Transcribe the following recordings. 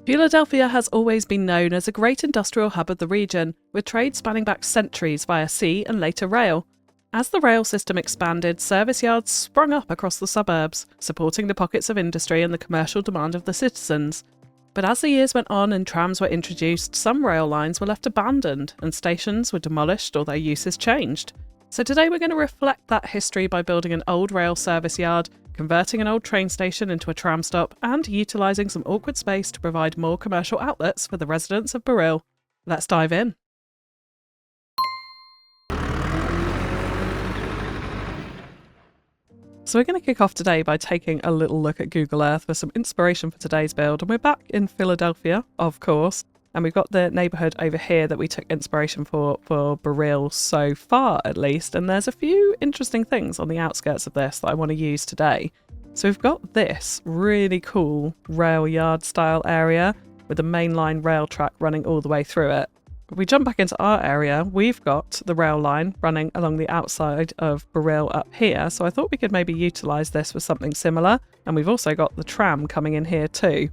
Fewladelphia has always been known as a great industrial hub of the region, with trade spanning back centuries via sea and later rail. As the rail system expanded, service yards sprung up across the suburbs, supporting the pockets of industry and the commercial demand of the citizens. But as the years went on and trams were introduced, some rail lines were left abandoned and stations were demolished or their uses changed. So today we're going to reflect that history by building an old rail service yard, converting an old train station into a tram stop, and utilising some awkward space to provide more commercial outlets for the residents of Burrill. Let's dive in. So we're going to kick off today by taking a little look at Google Earth for some inspiration for today's build, and we're back in Fewladelphia, of course, and we've got the neighbourhood over here that we took inspiration for Burrill so far at least, and there's a few interesting things on the outskirts of this that I want to use today. So we've got this really cool rail yard style area with a mainline rail track running all the way through it. If we jump back into our area, we've got the rail line running along the outside of Burrill up here, so I thought we could maybe utilise this for something similar, and we've also got the tram coming in here too.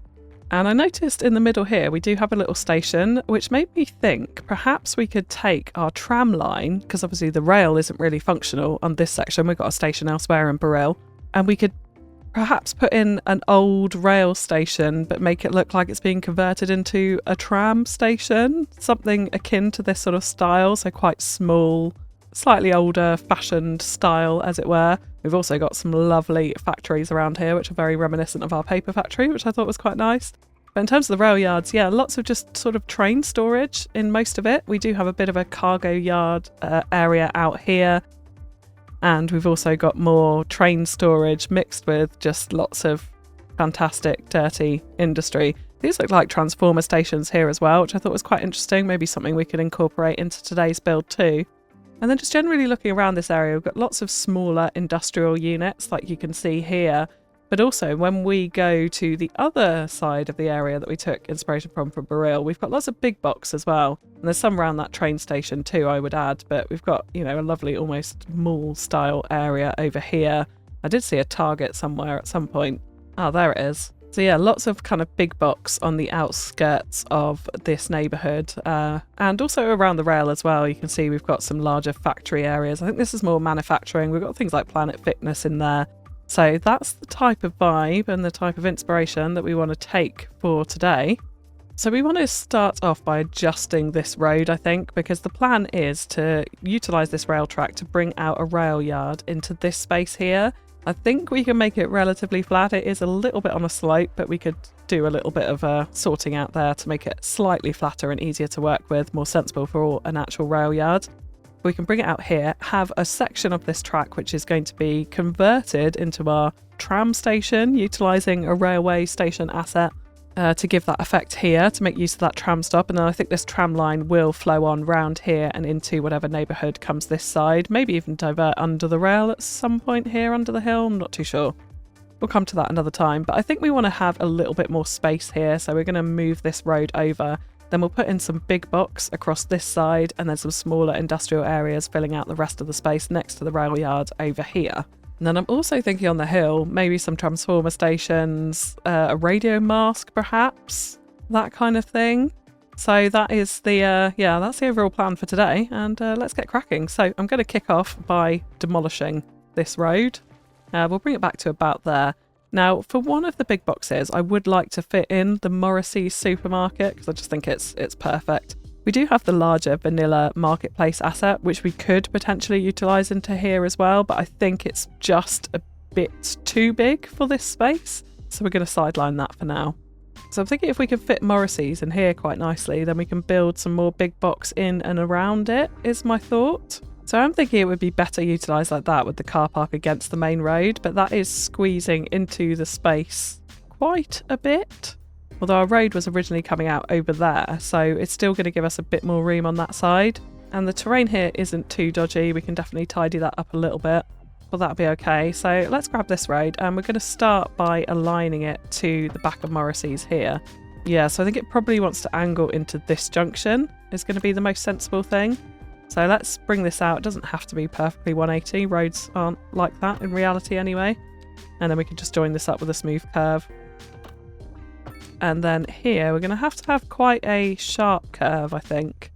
And I noticed in the middle here we do have a little station, which made me think perhaps we could take our tram line, because obviously the rail isn't really functional on this section, we've got a station elsewhere in Burrill, and we could perhaps put in an old rail station but make it look like it's being converted into a tram station, something akin to this sort of style, so quite small, slightly older fashioned style as it were. We've also got some lovely factories around here which are very reminiscent of our paper factory, which I thought was quite nice. But in terms of the rail yards, yeah, lots of just sort of train storage in most of it. We do have a bit of a cargo yard area out here, and we've also got more train storage mixed with just lots of fantastic dirty industry. These look like transformer stations here as well, which I thought was quite interesting, maybe something we could incorporate into today's build too. And then just generally looking around this area, we've got lots of smaller industrial units like you can see here. But also when we go to the other side of the area that we took inspiration from Burrill, we've got lots of big box as well. And there's some around that train station too, I would add. But we've got, you know, a lovely almost mall style area over here. I did see a Target somewhere at some point. Oh, there it is. So yeah, lots of kind of big box on the outskirts of this neighbourhood, and also around the rail as well. You can see we've got some larger factory areas. I think this is more manufacturing. We've got things like Planet Fitness in there. So that's the type of vibe and the type of inspiration that we want to take for today. So we want to start off by adjusting this road, I think, because the plan is to utilise this rail track to bring out a rail yard into this space here. I think we can make it relatively flat. It is a little bit on a slope, but we could do a little bit of sorting out there to make it slightly flatter and easier to work with, more sensible for an actual rail yard. We can bring it out here, have a section of this track which is going to be converted into our tram station, utilising a railway station asset to give that effect here, to make use of that tram stop. And then I think this tram line will flow on round here and into whatever neighbourhood comes this side, maybe even divert under the rail at some point here under the hill, I'm not too sure. We'll come to that another time, but I think we want to have a little bit more space here, so we're going to move this road over. Then we'll put in some big box across this side and then some smaller industrial areas filling out the rest of the space next to the rail yard over here. And then I'm also thinking on the hill, maybe some transformer stations, a radio mast perhaps, that kind of thing. So that is the, that's the overall plan for today, and let's get cracking. So I'm going to kick off by demolishing this road. We'll bring it back to about there. Now, for one of the big boxes, I would like to fit in the Morrissey supermarket because I just think it's perfect. We do have the larger vanilla marketplace asset, which we could potentially utilise into here as well, but I think it's just a bit too big for this space, so we're going to sideline that for now. So I'm thinking if we can fit Morrissey's in here quite nicely, then we can build some more big box in and around it, is my thought. So I'm thinking it would be better utilised like that with the car park against the main road, but that is squeezing into the space quite a bit. Although our road was originally coming out over there, so it's still going to give us a bit more room on that side. And the terrain here isn't too dodgy, we can definitely tidy that up a little bit. Well, that'll be okay. So let's grab this road, and we're going to start by aligning it to the back of Morrissey's here. Yeah, so I think it probably wants to angle into this junction, is going to be the most sensible thing. So let's bring this out. It doesn't have to be perfectly 180, roads aren't like that in reality anyway. And then we can just join this up with a smooth curve. And then here we're going to have quite a sharp curve, I think,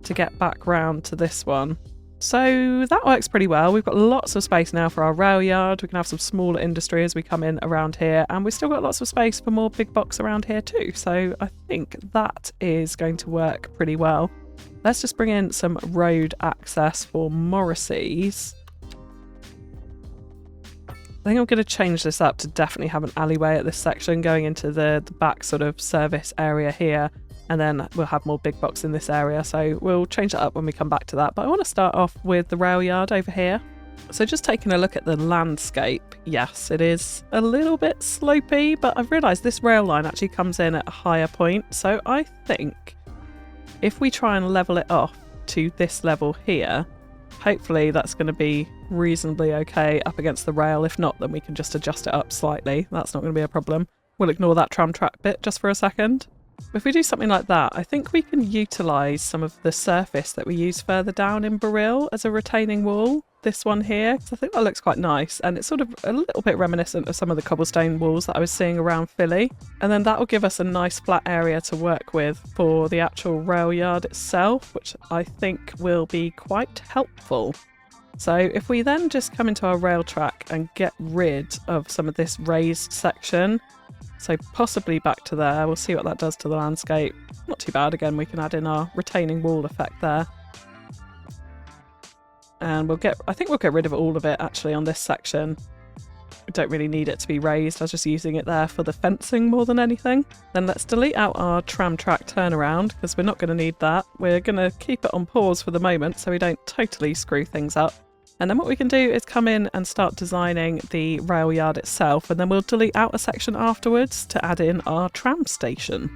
to get back round to this one. So that works pretty well. We've got lots of space now for our rail yard. We can have some smaller industry as we come in around here, and we've still got lots of space for more big box around here too. So I think that is going to work pretty well. Let's just bring in some road access for Morrissey's. I think I'm going to change this up to definitely have an alleyway at this section going into the back sort of service area here, and then we'll have more big box in this area, so we'll change that up when we come back to that. But I want to start off with the rail yard over here. So just taking a look at the landscape, yes, it is a little bit slopey, but I've realised this rail line actually comes in at a higher point, so I think if we try and level it off to this level here, hopefully that's going to be reasonably okay up against the rail. If not, then we can just adjust it up slightly. That's not going to be a problem. We'll ignore that tram track bit just for a second. If we do something like that, I think we can utilise some of the surface that we use further down in Beryl as a retaining wall. This one here, because I think that looks quite nice, and it's sort of a little bit reminiscent of some of the cobblestone walls that I was seeing around Philly. And then that will give us a nice flat area to work with for the actual rail yard itself, which I think will be quite helpful. So if we then just come into our rail track and get rid of some of this raised section, so possibly back to there, we'll see what that does to the landscape. Not too bad. Again, we can add in our retaining wall effect there. And I think we'll get rid of all of it actually on this section. We don't really need it to be raised. I was just using it there for the fencing more than anything. Then let's delete out our tram track turnaround, because we're not going to need that. We're going to keep it on pause for the moment so we don't totally screw things up. And then what we can do is come in and start designing the rail yard itself, and then we'll delete out a section afterwards to add in our tram station.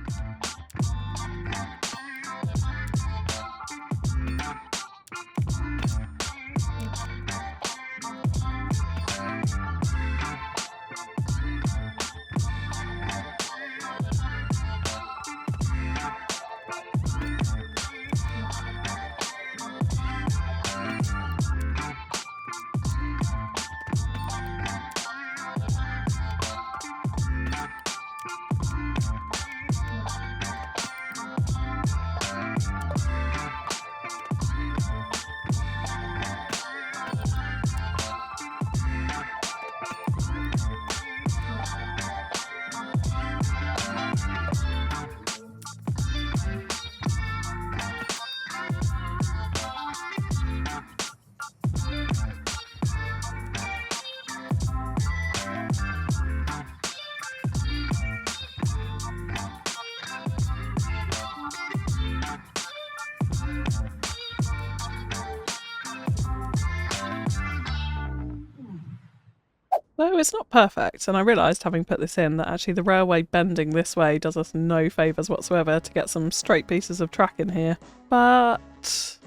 No, it's not perfect, and I realised, having put this in, that actually the railway bending this way does us no favours whatsoever to get some straight pieces of track in here. But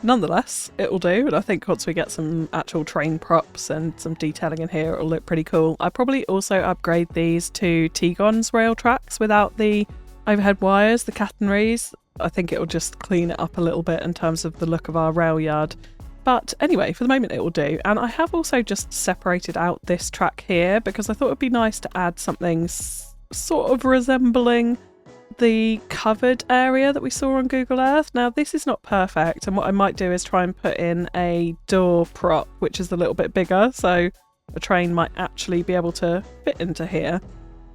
nonetheless, it will do, and I think once we get some actual train props and some detailing in here, it'll look pretty cool. I'll probably also upgrade these to T-Gon's rail tracks without the overhead wires, the catenaries. I think it will just clean it up a little bit in terms of the look of our rail yard. But anyway, for the moment it will do. And I have also just separated out this track here because I thought it'd be nice to add something sort of resembling the covered area that we saw on Google Earth. Now this is not perfect, and what I might do is try and put in a door prop which is a little bit bigger, so a train might actually be able to fit into here.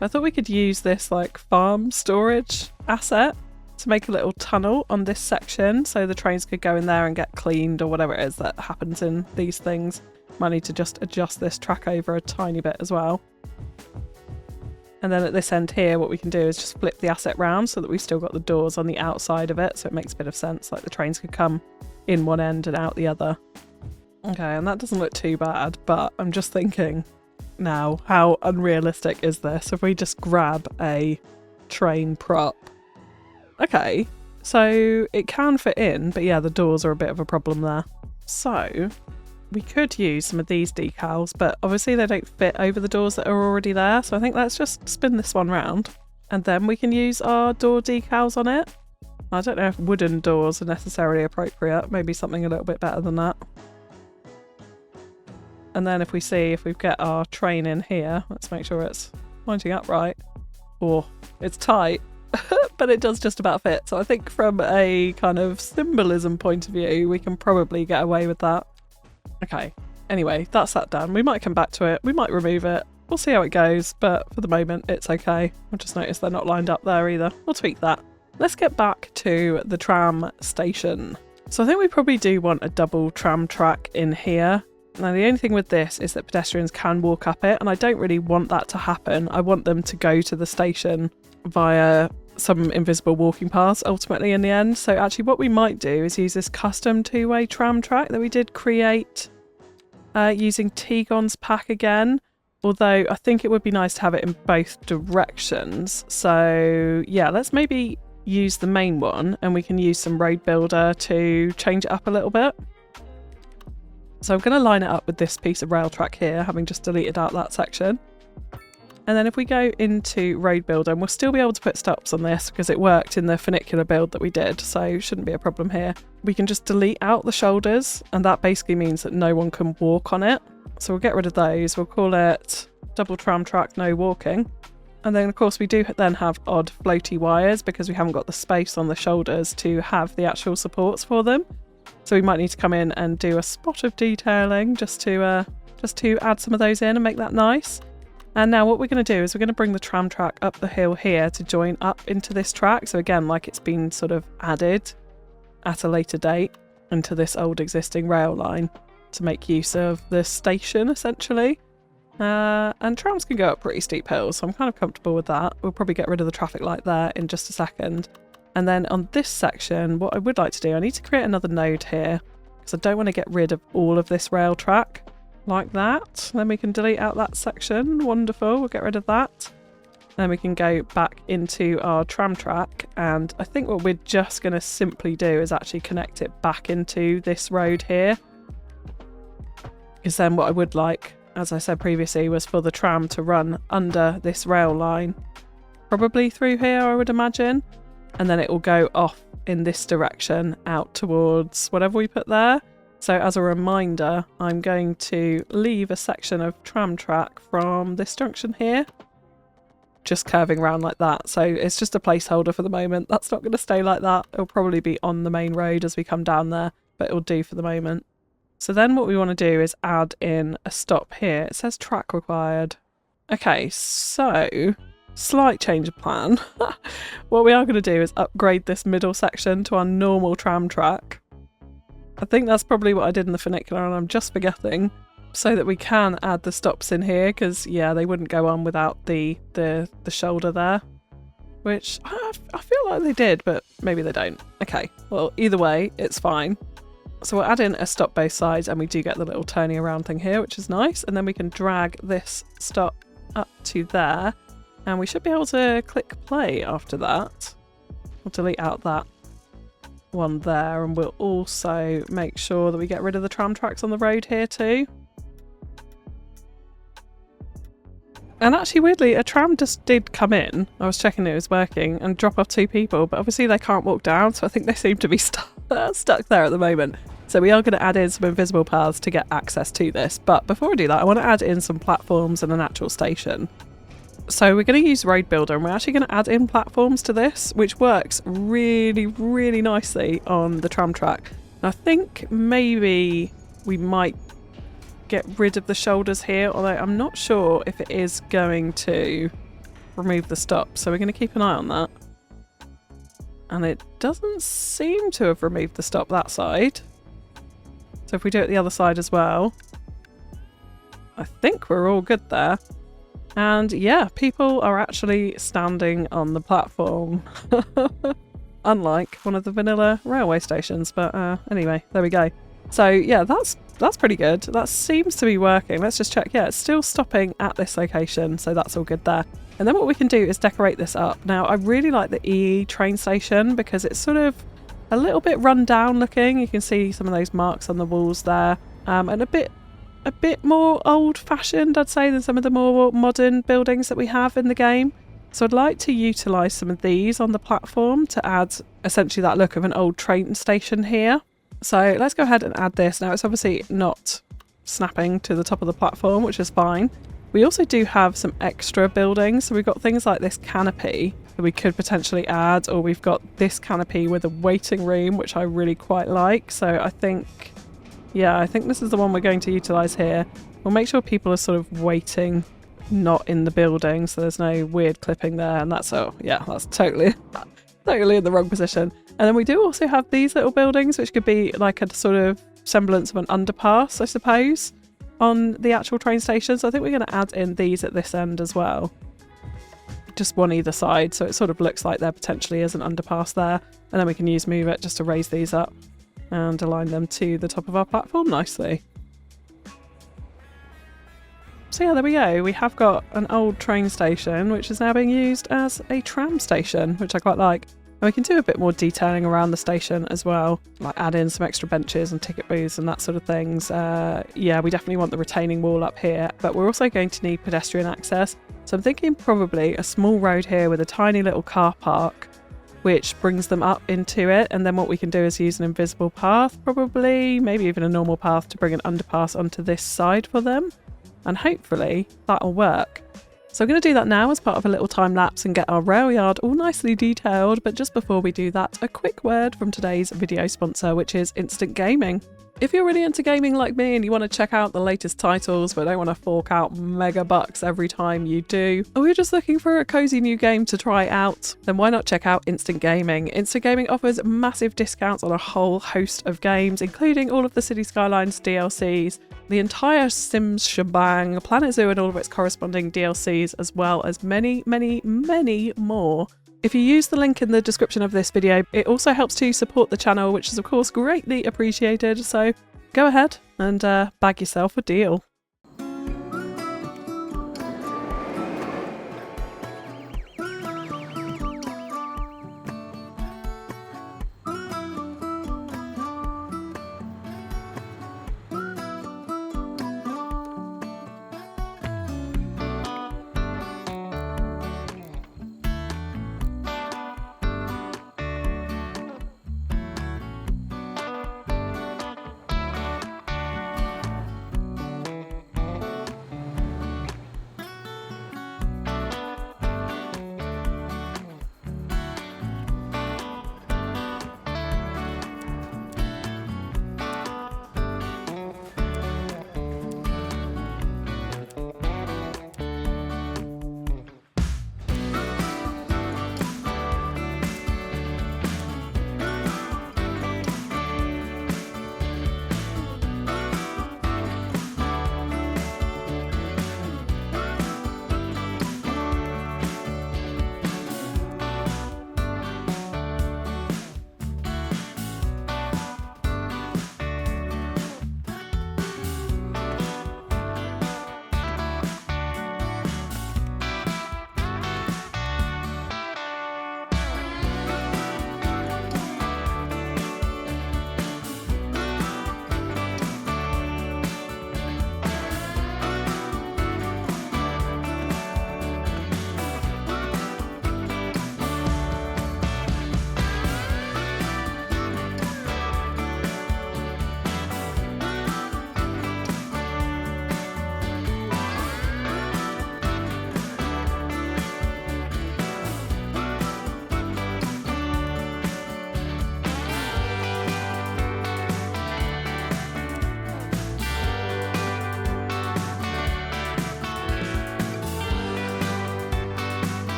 I thought we could use this like farm storage asset to make a little tunnel on this section so the trains could go in there and get cleaned or whatever it is that happens in these things. Might need to just adjust this track over a tiny bit as well. And then at this end here, what we can do is just flip the asset round so that we've still got the doors on the outside of it, so it makes a bit of sense, like the trains could come in one end and out the other. Okay, and that doesn't look too bad, but I'm just thinking now, how unrealistic is this if we just grab a train prop? Okay, so it can fit in, but yeah, the doors are a bit of a problem there. So we could use some of these decals, but obviously they don't fit over the doors that are already there. So I think let's just spin this one round and then we can use our door decals on it. I don't know if wooden doors are necessarily appropriate, maybe something a little bit better than that. And then if we see if we get our train in here, let's make sure it's pointing up right. Oh, it's tight, but it does just about fit. So I think from a kind of symbolism point of view, we can probably get away with that. Okay, anyway, that's that done. We might come back to it. We might remove it. We'll see how it goes, but for the moment, it's okay. I've just noticed they're not lined up there either. We'll tweak that. Let's get back to the tram station. So I think we probably do want a double tram track in here. Now the only thing with this is that pedestrians can walk up it, and I don't really want that to happen. I want them to go to the station via some invisible walking paths ultimately in the end. So actually what we might do is use this custom two-way tram track that we did create using T-Gon's pack again. Although I think it would be nice to have it in both directions. So yeah, let's maybe use the main one, and we can use some road builder to change it up a little bit. So I'm going to line it up with this piece of rail track here, having just deleted out that section. And then if we go into road builder, and we'll still be able to put stops on this because it worked in the funicular build that we did, so shouldn't be a problem here. We can just delete out the shoulders, and that basically means that no one can walk on it. So we'll get rid of those. We'll call it double tram track, no walking. And then of course we do then have odd floaty wires because we haven't got the space on the shoulders to have the actual supports for them. So we might need to come in and do a spot of detailing just to add some of those in and make that nice. And now what we're going to do is we're going to bring the tram track up the hill here to join up into this track. So again, like it's been sort of added at a later date into this old existing rail line to make use of the station essentially. And trams can go up pretty steep hills, so I'm kind of comfortable with that. We'll probably get rid of the traffic light there in just a second. And then on this section, what I would like to do, I need to create another node here because I don't want to get rid of all of this rail track like that. Then we can delete out that section. Wonderful, we'll get rid of that. Then we can go back into our tram track, and I think what we're just going to simply do is actually connect it back into this road here. Because then what I would like, as I said previously, was for the tram to run under this rail line. Probably through here, I would imagine. And then it will go off in this direction out towards whatever we put there. So as a reminder, I'm going to leave a section of tram track from this junction here, just curving around like that. So it's just a placeholder for the moment. That's not going to stay like that. It'll probably be on the main road as we come down there, but it'll do for the moment. So then what we want to do is add in a stop here. It says track required. Okay, so slight change of plan. What we are going to do is upgrade this middle section to our normal tram track. I think that's probably what I did in the funicular, and I'm just forgetting, so that we can add the stops in here, because yeah, they wouldn't go on without the shoulder there, which I feel like they did, but maybe they don't. Okay, well either way it's fine. So we'll add in a stop both sides, and we do get the little turning around thing here, which is nice. And then we can drag this stop up to there, and we should be able to click play after that. We'll delete out that one there, and we'll also make sure that we get rid of the tram tracks on the road here too. And actually, weirdly, a tram just did come in. I was checking it was working and drop off 2 people, but obviously they can't walk down, so I think they seem to be stuck there at the moment. So we are going to add in some invisible paths to get access to this. But before we do that, I want to add in some platforms and an actual station. So we're going to use Road Builder, and we're actually going to add in platforms to this, which works really, really nicely on the tram track. And I think maybe we might get rid of the shoulders here, although I'm not sure if it is going to remove the stop. So we're going to keep an eye on that. And it doesn't seem to have removed the stop that side. So if we do it the other side as well, I think we're all good there. And yeah, people are actually standing on the platform. Unlike one of the vanilla railway stations. But anyway, there we go. So yeah, that's pretty good. That seems to be working. Let's just check. Yeah, it's still stopping at this location, so that's all good there. And then what we can do is decorate this up. Now, I really like the EE train station because it's sort of a little bit run down looking. You can see some of those marks on the walls there, and a bit more old-fashioned, I'd say, than some of the more modern buildings that we have in the game. So I'd like to utilise some of these on the platform to add essentially that look of an old train station here. So let's go ahead and add this. Now, it's obviously not snapping to the top of the platform, which is fine. We also do have some extra buildings. So we've got things like this canopy that we could potentially add, or we've got this canopy with a waiting room, which I really quite like. So I think this is the one we're going to utilise here. We'll make sure people are sort of waiting, not in the building, so there's no weird clipping there. And that's totally in the wrong position. And then we do also have these little buildings, which could be like a sort of semblance of an underpass, I suppose, on the actual train station. So I think we're going to add in these at this end as well. Just one either side, so it sort of looks like there potentially is an underpass there. And then we can use Move It just to raise these up and align them to the top of our platform nicely. So yeah, there we go. We have got an old train station, which is now being used as a tram station, which I quite like. And we can do a bit more detailing around the station as well, like add in some extra benches and ticket booths and that sort of things. Yeah, we definitely want the retaining wall up here, but we're also going to need pedestrian access. So I'm thinking probably a small road here with a tiny little car park, which brings them up into it. And then what we can do is use an invisible path, probably, maybe even a normal path, to bring an underpass onto this side for them. And hopefully that'll work. So I'm going to do that now as part of a little time lapse and get our rail yard all nicely detailed. But just before we do that, a quick word from today's video sponsor, which is Instant Gaming. If you're really into gaming like me and you want to check out the latest titles but don't want to fork out mega bucks every time you do, or you're just looking for a cozy new game to try out, then why not check out Instant Gaming? Instant Gaming offers massive discounts on a whole host of games, including all of the Cities Skylines DLCs, the entire Sims shebang, Planet Zoo and all of its corresponding DLCs, as well as many, many, many more. If you use the link in the description of this video, it also helps to support the channel, which is of course greatly appreciated. So go ahead and bag yourself a deal.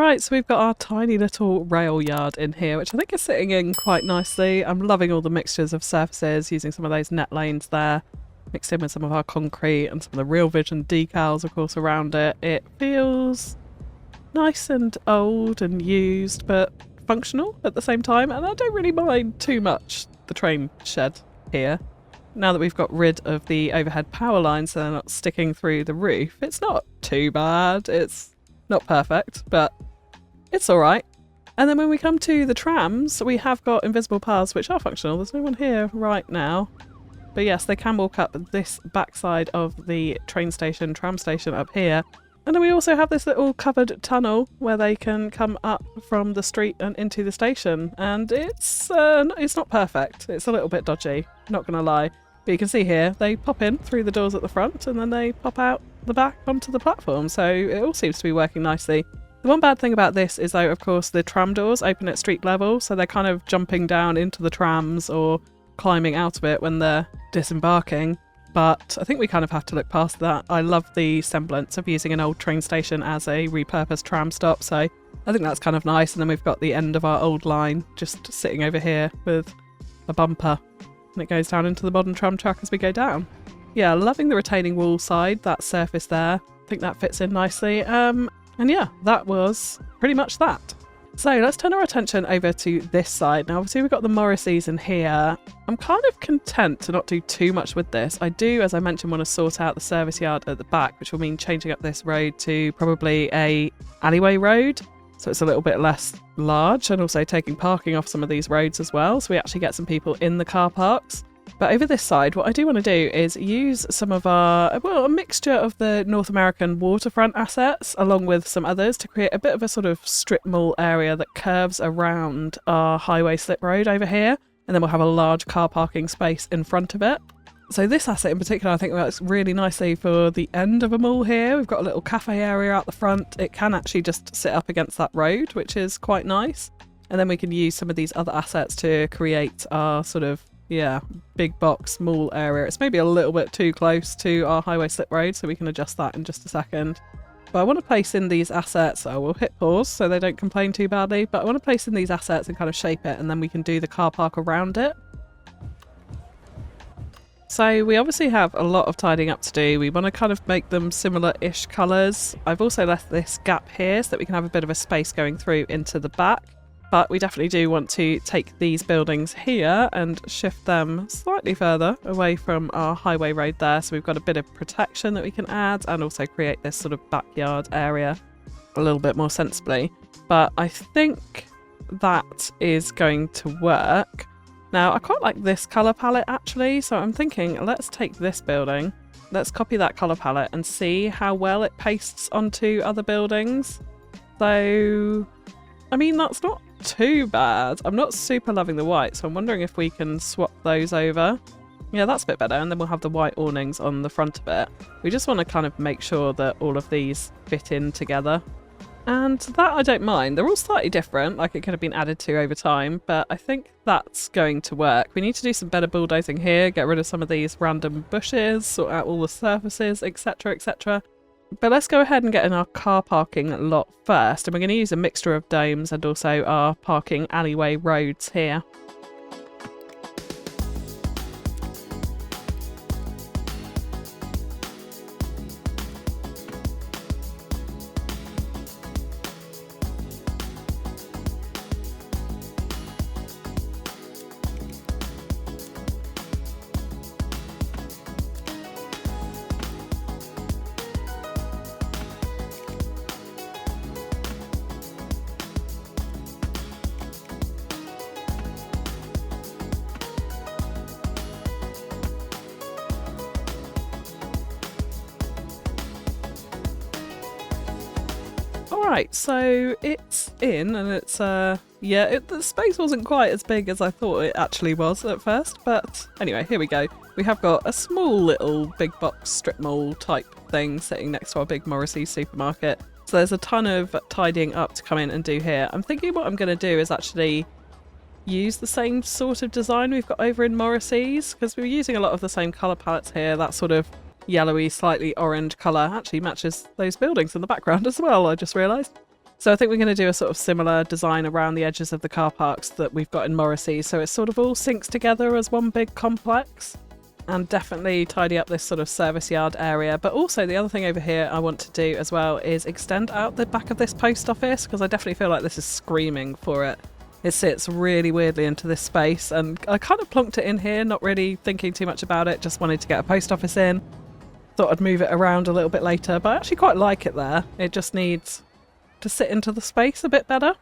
Alright, so we've got our tiny little rail yard in here, which I think is sitting in quite nicely. I'm loving all the mixtures of surfaces, using some of those net lanes there, mixed in with some of our concrete and some of the Real Vision decals, of course, around it. It feels nice and old and used, but functional at the same time, and I don't really mind too much the train shed here. Now that we've got rid of the overhead power lines so they're not sticking through the roof, it's not too bad. It's not perfect, but it's alright. And then when we come to the trams, we have got invisible paths which are functional. There's no one here right now. But yes, they can walk up this backside of the train station, tram station up here. And then we also have this little covered tunnel where they can come up from the street and into the station. And it's not perfect. It's a little bit dodgy, not going to lie. But you can see here, they pop in through the doors at the front and then they pop out the back onto the platform. So it all seems to be working nicely. The one bad thing about this is though, of course, the tram doors open at street level. So they're kind of jumping down into the trams or climbing out of it when they're disembarking. But I think we kind of have to look past that. I love the semblance of using an old train station as a repurposed tram stop, so I think that's kind of nice. And then we've got the end of our old line just sitting over here with a bumper, and it goes down into the modern tram track as we go down. Yeah, loving the retaining wall side, that surface there. I think that fits in nicely. And yeah, that was pretty much that. So let's turn our attention over to this side. Now obviously we've got the Morrisseys in here. I'm kind of content to not do too much with this. I do, as I mentioned, want to sort out the service yard at the back, which will mean changing up this road to probably a alleyway road. So it's a little bit less large, and also taking parking off some of these roads as well. So we actually get some people in the car parks. But over this side, what I do want to do is use some of our, well, a mixture of the North American waterfront assets along with some others to create a bit of a sort of strip mall area that curves around our highway slip road over here. And then we'll have a large car parking space in front of it. So this asset in particular, I think works really nicely for the end of a mall here. We've got a little cafe area out the front. It can actually just sit up against that road, which is quite nice. And then we can use some of these other assets to create our sort of, yeah, big box mall area. It's maybe a little bit too close to our highway slip road, so we can adjust that in just a second. But I want to place in these assets, I will hit pause so they don't complain too badly, but I want to place in these assets and kind of shape it, and then we can do the car park around it. So we obviously have a lot of tidying up to do. We want to kind of make them similar-ish colours. I've also left this gap here so that we can have a bit of a space going through into the back. But we definitely do want to take these buildings here and shift them slightly further away from our highway road there. So we've got a bit of protection that we can add and also create this sort of backyard area a little bit more sensibly. But I think that is going to work. Now, I quite like this colour palette actually. So I'm thinking, let's take this building. Let's copy that colour palette and see how well it pastes onto other buildings. So, I mean, that's not too bad. I'm not super loving the white, so I'm wondering if we can swap those over. Yeah, that's a bit better, and then we'll have the white awnings on the front of it. We just want to kind of make sure that all of these fit in together. And that I don't mind. They're all slightly different, like it could have been added to over time, but I think that's going to work. We need to do some better bulldozing here, get rid of some of these random bushes, sort out all the surfaces, etc, etc. But let's go ahead and get in our car parking lot first, and we're going to use a mixture of domes and also our parking alleyway roads here. Right, so it's in, and it's yeah, the space wasn't quite as big as I thought it actually was at first, but anyway, here we go. We have got a small little big box strip mall type thing sitting next to our big Morrisseys supermarket. So there's a ton of tidying up to come in and do here. I'm thinking what I'm going to do is actually use the same sort of design we've got over in Morrisseys, because we're using a lot of the same colour palettes here. That sort of yellowy, slightly orange colour actually matches those buildings in the background as well, I just realised. So I think we're going to do a sort of similar design around the edges of the car parks that we've got in Morrissey, so it sort of all syncs together as one big complex. And definitely tidy up this sort of service yard area. But also the other thing over here I want to do as well is extend out the back of this post office, because I definitely feel like this is screaming for it. It sits really weirdly into this space, and I kind of plonked it in here, not really thinking too much about it, just wanted to get a post office in. Thought I'd move it around a little bit later, but I actually quite like it there. It just needs to sit into the space a bit better.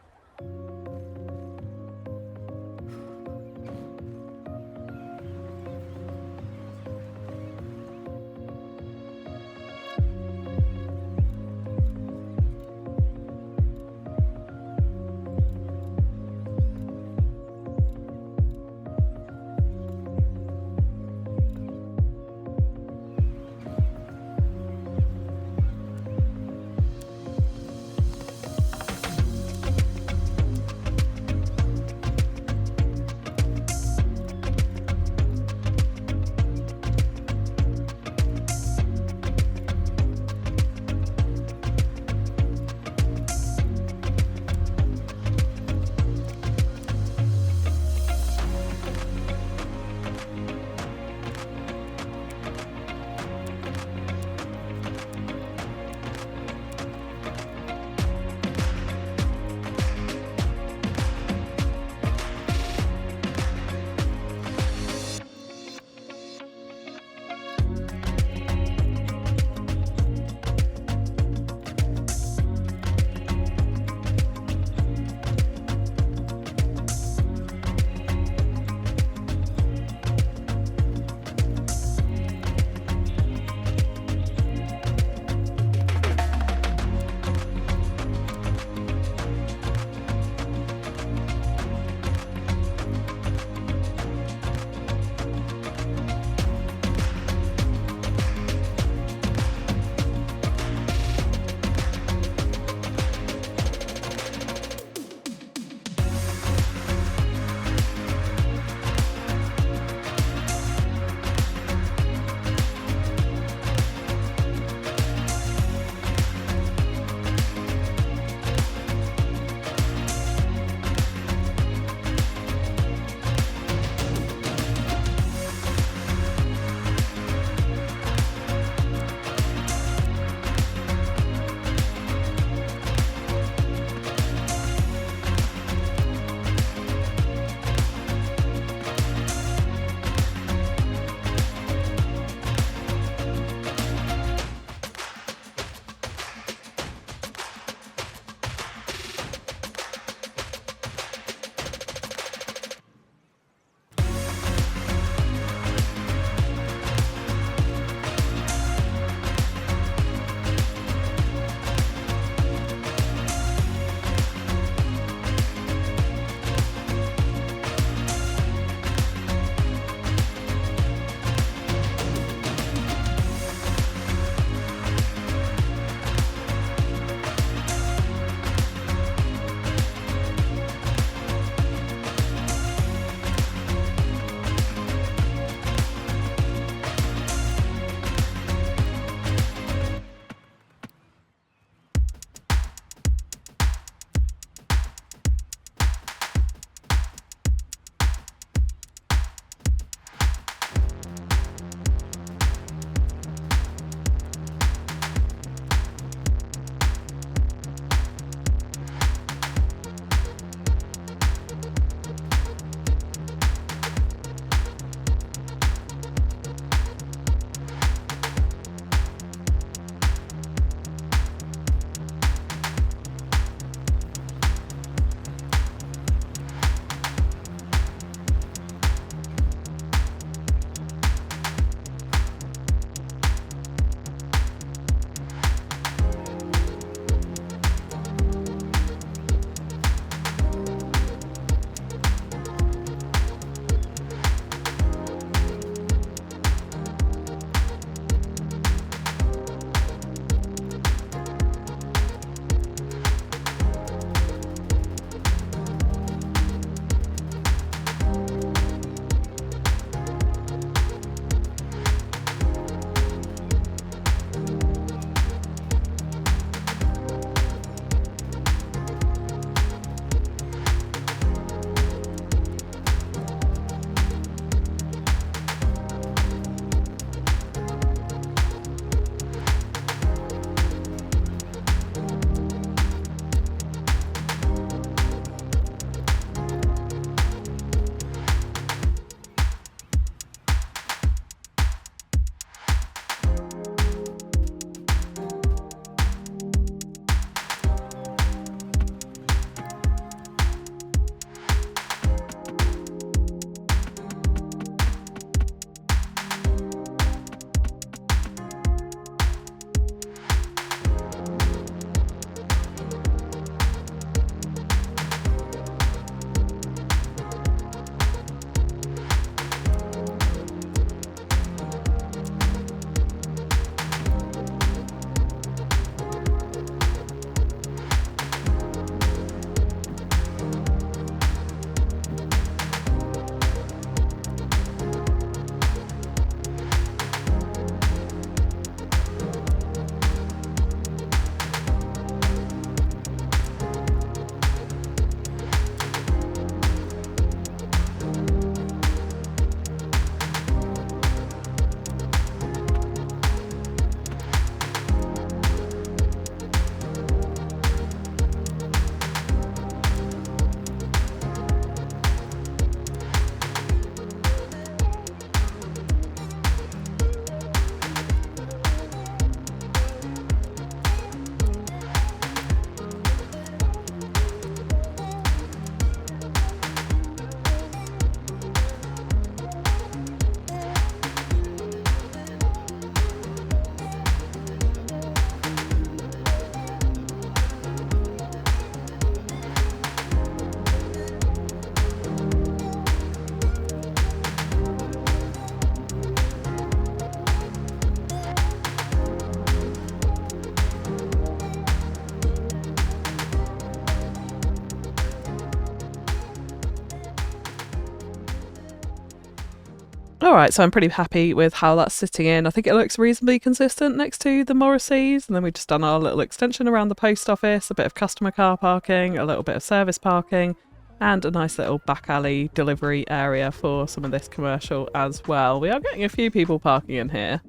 Alright, so I'm pretty happy with how that's sitting in. I think it looks reasonably consistent next to the Morrisseys, and then we've just done our little extension around the post office, a bit of customer car parking, a little bit of service parking, and a nice little back alley delivery area for some of this commercial as well. We are getting a few people parking in here,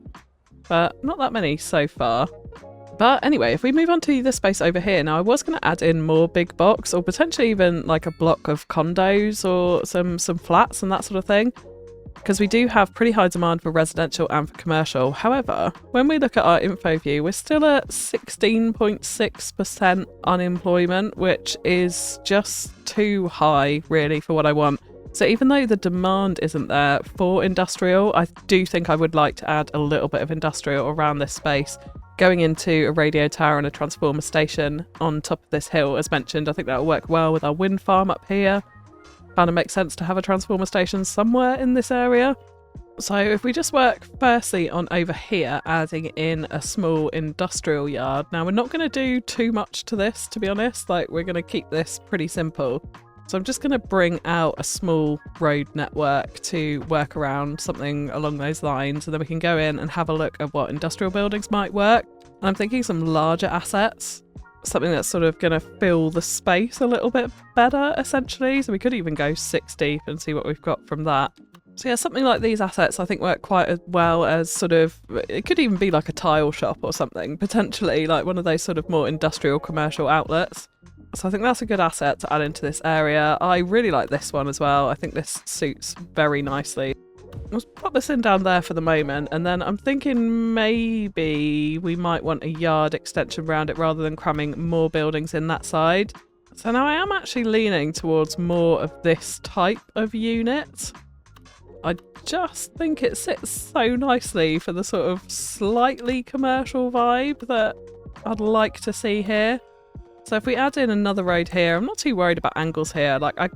but not that many so far. But anyway, if we move on to this space over here, now I was going to add in more big box or potentially even like a block of condos or some flats and that sort of thing, because we do have pretty high demand for residential and for commercial. However, when we look at our info view, we're still at 16.6% unemployment, which is just too high really for what I want. So even though the demand isn't there for industrial, I do think I would like to add a little bit of industrial around this space, going into a radio tower and a transformer station on top of this hill. As mentioned, I think that'll work well with our wind farm up here. Kind of makes sense to have a transformer station somewhere in this area. So if we just work firstly on over here, adding in a small industrial yard. Now we're not going to do too much to this, to be honest. Like, we're going to keep this pretty simple. So I'm just going to bring out a small road network to work around, something along those lines, and then we can go in and have a look at what industrial buildings might work. And I'm thinking some larger assets, something that's sort of going to fill the space a little bit better, essentially. So we could even go 6 deep and see what we've got from that. So yeah, something like these assets I think work quite as well as sort of, it could even be like a tile shop or something, potentially like one of those sort of more industrial commercial outlets. So I think that's a good asset to add into this area. I really like this one as well. I think this suits very nicely. Let's pop this in down there for the moment, and then I'm thinking maybe we might want a yard extension around it rather than cramming more buildings in that side. So now I am actually leaning towards more of this type of unit. I just think it sits so nicely for the sort of slightly commercial vibe that I'd like to see here. So if we add in another road here, I'm not too worried about angles here. Like, I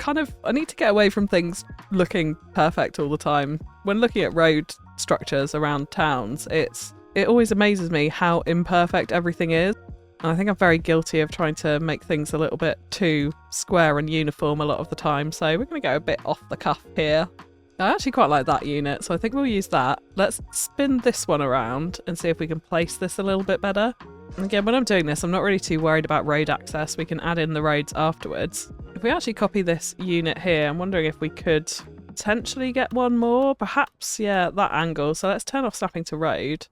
need to get away from things looking perfect all the time. When looking at road structures around towns, it always amazes me how imperfect everything is. And I think I'm very guilty of trying to make things a little bit too square and uniform a lot of the time. So we're going to go a bit off the cuff here. I actually quite like that unit, so I think we'll use that. Let's spin this one around and see if we can place this a little bit better. And again, when I'm doing this, I'm not really too worried about road access. We can add in the roads afterwards. If we actually copy this unit here, I'm wondering if we could potentially get one more. Perhaps, yeah, that angle. So let's turn off snapping to road.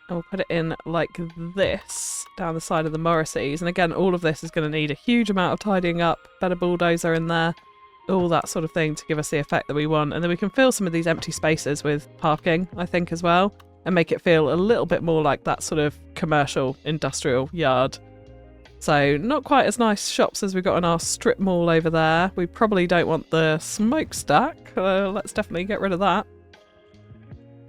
And we'll put it in like this, down the side of the Morrisseys. And again, all of this is going to need a huge amount of tidying up. Better bulldozer in there. All that sort of thing to give us the effect that we want. And then we can fill some of these empty spaces with parking, I think, as well. And make it feel a little bit more like that sort of commercial industrial yard. So not quite as nice shops as we've got in our strip mall over there. We probably don't want the smokestack. Let's definitely get rid of that.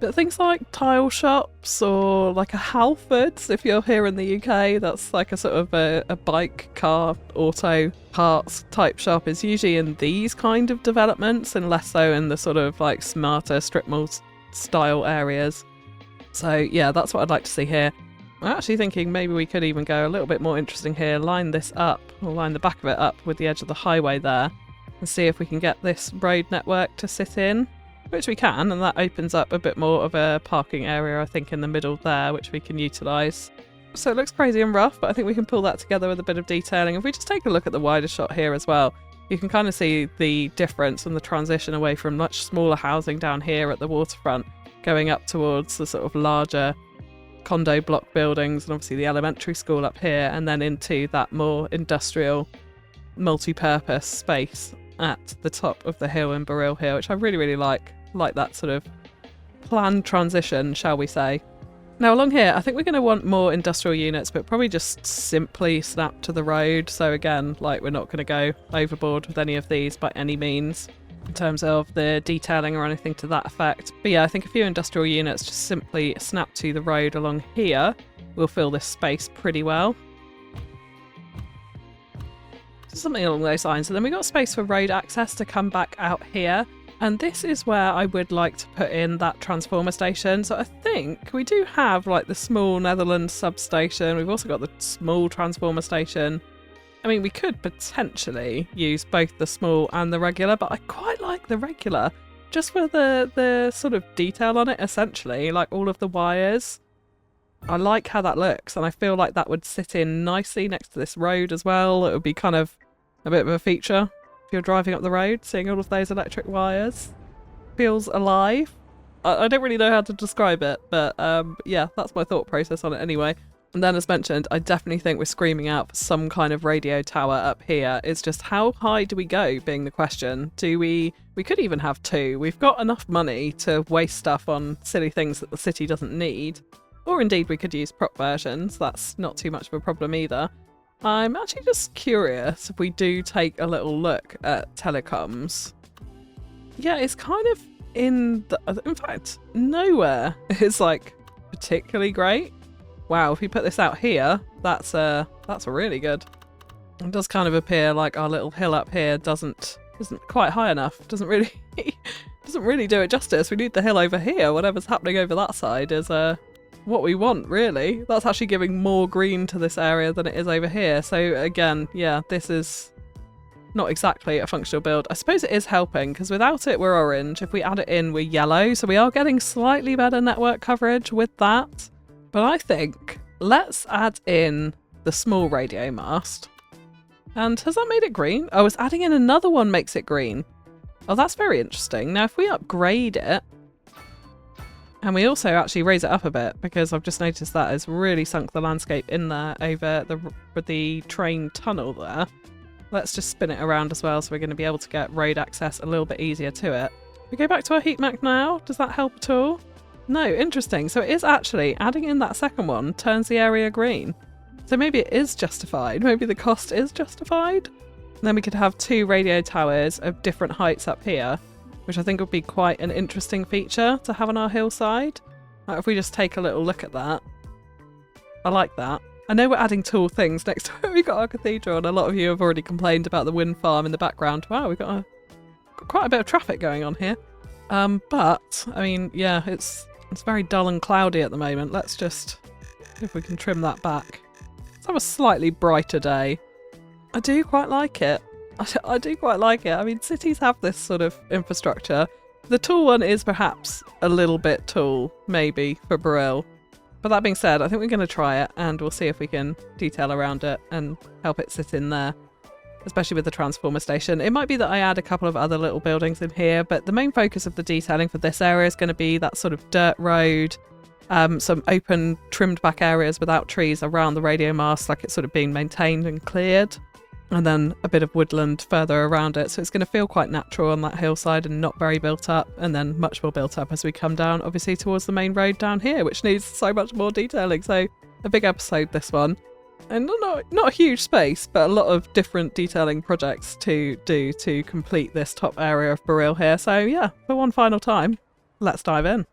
But things like tile shops or like a Halfords, if you're here in the UK, that's like a sort of a bike, car, auto parts type shop, is usually in these kind of developments and less so in the sort of like smarter strip mall style areas. So yeah, that's what I'd like to see here. I'm actually thinking maybe we could even go a little bit more interesting here, line this up, or line the back of it up with the edge of the highway there, and see if we can get this road network to sit in, which we can, and that opens up a bit more of a parking area, I think, in the middle there, which we can utilise. So it looks crazy and rough, but I think we can pull that together with a bit of detailing. If we just take a look at the wider shot here as well, you can kind of see the difference and the transition away from much smaller housing down here at the waterfront, going up towards the sort of larger condo block buildings and obviously the elementary school up here, and then into that more industrial multi-purpose space at the top of the hill in Beryl here, which I really, really like that sort of planned transition, shall we say. Now along here, I think we're going to want more industrial units, but probably just simply snap to the road. So again, like, we're not going to go overboard with any of these by any means in terms of the detailing or anything to that effect. But yeah, I think a few industrial units just simply snap to the road along here will fill this space pretty well. Something along those lines. And then we got space for road access to come back out here. And this is where I would like to put in that transformer station. So I think we do have like the small Netherlands substation. We've also got the small transformer station. I mean, we could potentially use both the small and the regular, but I quite like the regular. just for the sort of detail on it, essentially, like all of the wires. I like how that looks, and I feel like that would sit in nicely next to this road as well. It would be kind of a bit of a feature if you're driving up the road, seeing all of those electric wires. Feels alive. I don't really know how to describe it, but yeah, that's my thought process on it anyway. And then, as mentioned, I definitely think we're screaming out for some kind of radio tower up here. It's just how high do we go, being the question. We could even have two. We've got enough money to waste stuff on silly things that the city doesn't need. Or indeed, we could use prop versions. That's not too much of a problem either. I'm actually just curious if we do take a little look at telecoms. Yeah, it's kind of in fact, nowhere is like particularly great. Wow, if we put this out here, that's really good. It does kind of appear like our little hill up here isn't quite high enough. Doesn't really do it justice. We need the hill over here. Whatever's happening over that side is what we want, really. That's actually giving more green to this area than it is over here. So again, yeah, this is not exactly a functional build. I suppose it is helping, because without it we're orange. If we add it in, we're yellow. So we are getting slightly better network coverage with that. But I think let's add in the small radio mast. And has that made it green? Oh, it's adding in another one makes it green. Oh, that's very interesting. Now, if we upgrade it, and we also actually raise it up a bit, because I've just noticed that has really sunk the landscape in there over the train tunnel there. Let's just spin it around as well, so we're going to be able to get road access a little bit easier to it. We go back to our heat map now. Does that help at all? No, interesting. So it is actually adding in that second one turns the area green. So maybe it is justified. Maybe the cost is justified. And then we could have two radio towers of different heights up here, which I think would be quite an interesting feature to have on our hillside. Like if we just take a little look at that. I like that. I know we're adding tall things next to where we got our cathedral, and a lot of you have already complained about the wind farm in the background. Wow, we've got quite a bit of traffic going on here. But, I mean, yeah, it's very dull and cloudy at the moment. Let's just, if we can trim that back. Let's have a slightly brighter day. I do quite like it. I do quite like it. I mean, cities have this sort of infrastructure. The tall one is perhaps a little bit tall, maybe, for Burrill. But that being said, I think we're going to try it, and we'll see if we can detail around it and help it sit in there, especially with the transformer station. It might be that I add a couple of other little buildings in here, but the main focus of the detailing for this area is going to be that sort of dirt road, some open, trimmed back areas without trees around the radio mast, like it's sort of being maintained and cleared, and then a bit of woodland further around it. So it's going to feel quite natural on that hillside and not very built up, and then much more built up as we come down, obviously, towards the main road down here, which needs so much more detailing. So a big episode, this one. And not a huge space, but a lot of different detailing projects to do to complete this top area of Burrill here. So yeah, for one final time, let's dive in.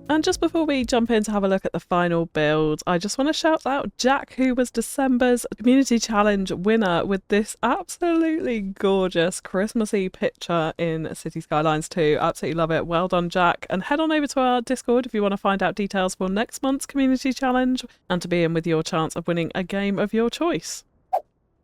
And just before we jump in to have a look at the final build, I just want to shout out Jack, who was December's Community Challenge winner with this absolutely gorgeous Christmassy picture in Cities Skylines II. Absolutely love it. Well done, Jack. And head on over to our Discord if you want to find out details for next month's Community Challenge and to be in with your chance of winning a game of your choice.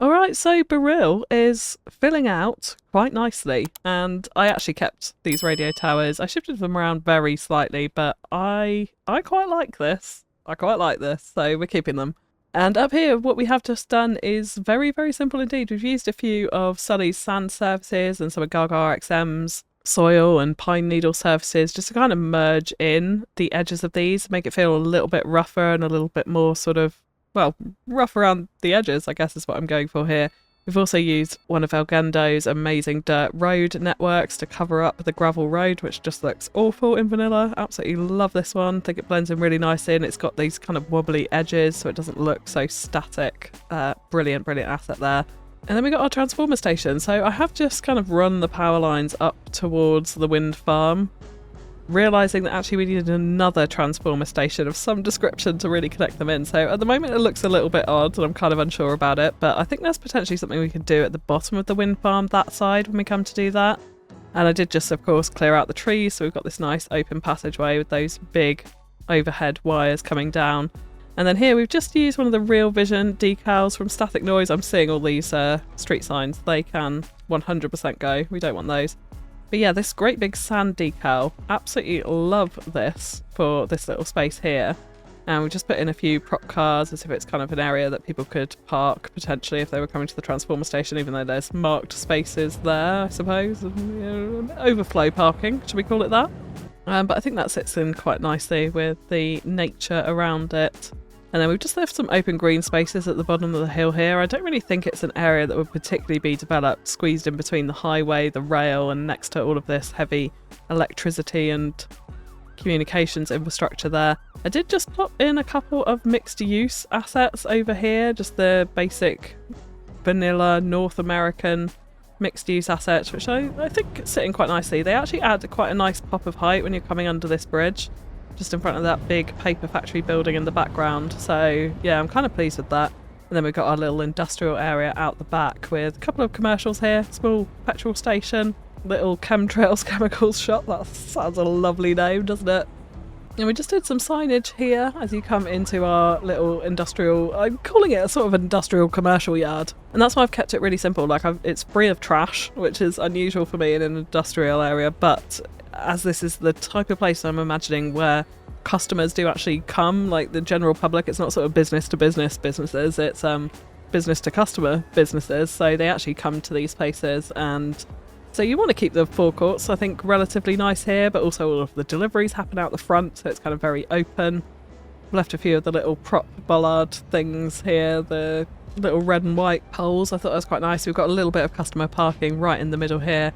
Alright, so Beryl is filling out quite nicely, and I actually kept these radio towers. I shifted them around very slightly, but I quite like this. I quite like this, so we're keeping them. And up here, what we have just done is very, very simple indeed. We've used a few of Sully's sand surfaces and some of Gaga RXM's soil and pine needle surfaces just to kind of merge in the edges of these, make it feel a little bit rougher and a little bit more sort of, well, rough around the edges, I guess is what I'm going for here. We've also used one of Elgendo's amazing dirt road networks to cover up the gravel road, which just looks awful in vanilla. Absolutely love this one. I think it blends in really nicely, and it's got these kind of wobbly edges so it doesn't look so static. Brilliant, brilliant asset there. And then we got our transformer station. So I have just kind of run the power lines up towards the wind farm, realising that actually we needed another transformer station of some description to really connect them in. So at the moment it looks a little bit odd and I'm kind of unsure about it, but I think there's potentially something we could do at the bottom of the wind farm that side when we come to do that. And I did just, of course, clear out the trees, so we've got this nice open passageway with those big overhead wires coming down. And then here we've just used one of the Real Vision decals from Static Noise. I'm seeing all these street signs. They can 100% go. We don't want those. But yeah, this great big sand decal, absolutely love this for this little space here. And we just put in a few prop cars as if it's kind of an area that people could park potentially if they were coming to the transformer station, even though there's marked spaces there, I suppose. Overflow parking, should we call it that? But I think that sits in quite nicely with the nature around it. And then we've just left some open green spaces at the bottom of the hill here. I don't really think it's an area that would particularly be developed, squeezed in between the highway, the rail, and next to all of this heavy electricity and communications infrastructure there. I did just pop in a couple of mixed use assets over here, just the basic vanilla North American mixed use assets, which I think sit in quite nicely. They actually add quite a nice pop of height when you're coming under this bridge, just in front of that big paper factory building in the background. So yeah, I'm kind of pleased with that. And then we've got our little industrial area out the back with a couple of commercials here, small petrol station, little chemtrails chemicals shop. That sounds a lovely name, doesn't it? And we just did some signage here as you come into our little industrial, I'm calling it a sort of industrial commercial yard. And that's why I've kept it really simple. Like it's free of trash, which is unusual for me in an industrial area, but as this is the type of place I'm imagining where customers do actually come, like the general public, it's not sort of business to business businesses, it's business to customer businesses, so they actually come to these places. And so you want to keep the forecourts, I think, relatively nice here, but also all of the deliveries happen out the front, so it's kind of very open. Left a few of the little prop bollard things here, the little red and white poles. I thought that was quite nice. We've got a little bit of customer parking right in the middle here,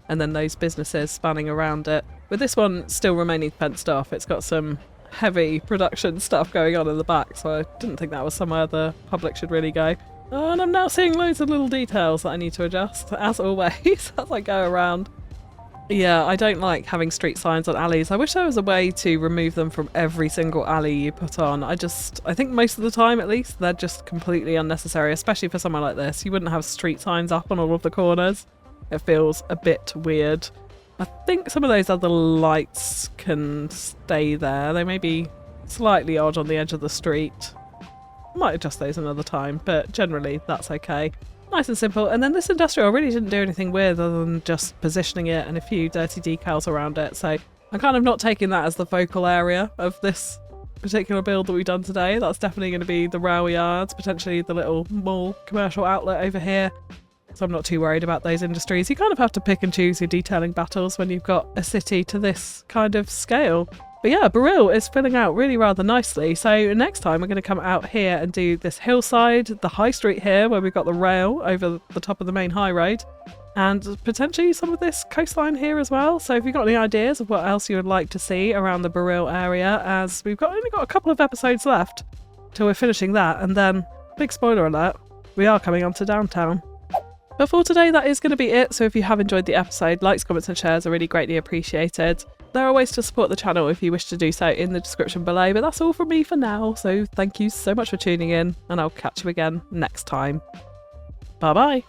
and then those businesses spanning around it. With this one still remaining fenced off, it's got some heavy production stuff going on in the back, so I didn't think that was somewhere the public should really go. Oh, and I'm now seeing loads of little details that I need to adjust, as always, as I go around. Yeah, I don't like having street signs on alleys. I wish there was a way to remove them from every single alley you put on. I think most of the time, at least, they're just completely unnecessary, especially for somewhere like this. You wouldn't have street signs up on all of the corners. It feels a bit weird. I think some of those other lights can stay there. They may be slightly odd on the edge of the street. Might adjust those another time, but generally that's okay. Nice and simple. And then this industrial really didn't do anything weird other than just positioning it and a few dirty decals around it. So I'm kind of not taking that as the focal area of this particular build that we've done today. That's definitely going to be the rail yards, potentially the little mall commercial outlet over here. So I'm not too worried about those industries. You kind of have to pick and choose your detailing battles when you've got a city to this kind of scale. But yeah, Beryl is filling out really rather nicely. So next time we're going to come out here and do this hillside, the high street here where we've got the rail over the top of the main high road, and potentially some of this coastline here as well. So if you've got any ideas of what else you would like to see around the Beryl area, as we've only got a couple of episodes left till we're finishing that, and then, big spoiler alert, we are coming on to downtown. But for today, that is going to be it. So if you have enjoyed the episode, likes, comments and shares are really greatly appreciated. There are ways to support the channel if you wish to do so in the description below, but that's all from me for now, so thank you so much for tuning in, and I'll catch you again next time. Bye bye!